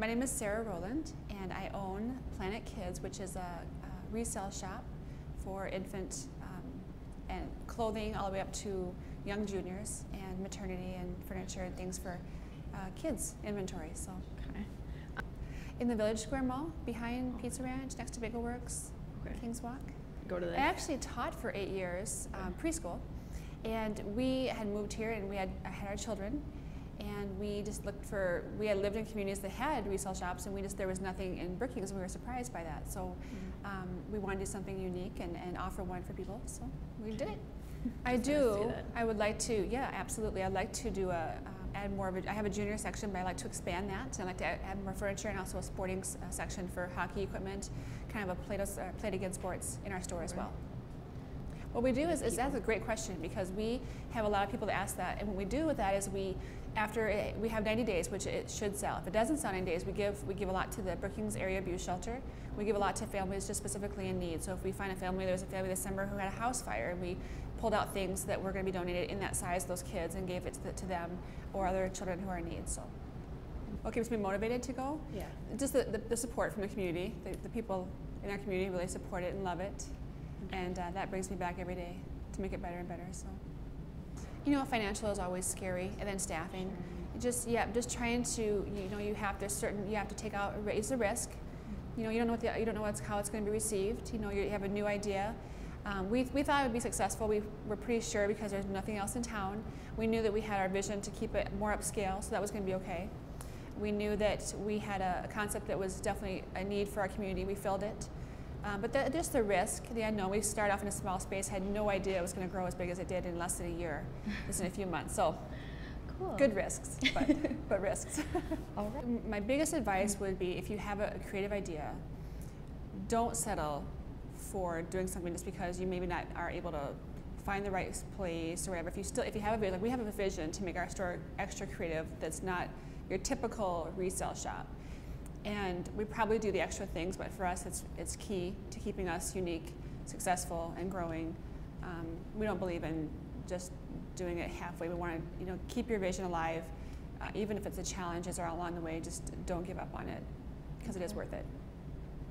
My name is Sarah Rowland, and I own Planet Kydz, which is a resale shop for infant and clothing all the way up to young juniors, and maternity and furniture and things for kids inventory. So, Okay. in the Village Square Mall, behind Pizza Ranch, next to Bagel Works, Kings Walk. Go to the. I actually taught for 8 years preschool, and we had moved here, and I had our children, and we just looked for. We had lived in communities that had resale shops, and there was nothing in Brookings, and we were surprised by that. So we wanted to do something unique and offer one for people. So we did it. I do. I would like to. Yeah, absolutely. I'd like to do add more of a. I have a junior section, but I'd like to expand that. I'd like to add more furniture and also a sporting section for hockey equipment, kind of a play against sports in our store as well. What we do is that's a great question, because we have a lot of people that ask that, and what we do with that is we have 90 days, which it should sell. If it doesn't sell in 90 days, we give a lot to the Brookings Area Abuse Shelter. We give a lot to families just specifically in need. So if we find there was a family this summer who had a house fire, and we pulled out things that were going to be donated in that size, those kids, and gave it to them or other children who are in need. So what keeps me motivated to go? Yeah, just the support from the community. The people in our community really support it and love it. And that brings me back every day to make it better and better. So, financial is always scary, and then staffing. Just trying to, you have to take out, raise the risk. You don't know how it's going to be received. You have a new idea. We thought it would be successful. We were pretty sure, because there's nothing else in town. We knew that we had our vision to keep it more upscale, so that was going to be okay. We knew that we had a concept that was definitely a need for our community. We filled it. But just the risk, the unknown. We started off in a small space, had no idea it was going to grow as big as it did in less than a year, just in a few months. So, cool. Good risks, but risks. All right. My biggest advice would be, if you have a creative idea, don't settle for doing something just because you maybe not are able to find the right place or whatever. If you have a vision, like we have a vision to make our store extra creative, that's not your typical resale shop. And we probably do the extra things, but for us, it's key to keeping us unique, successful, and growing. We don't believe in just doing it halfway. We want to, keep your vision alive, even if it's the challenges are along the way. Just don't give up on it, because it is worth it.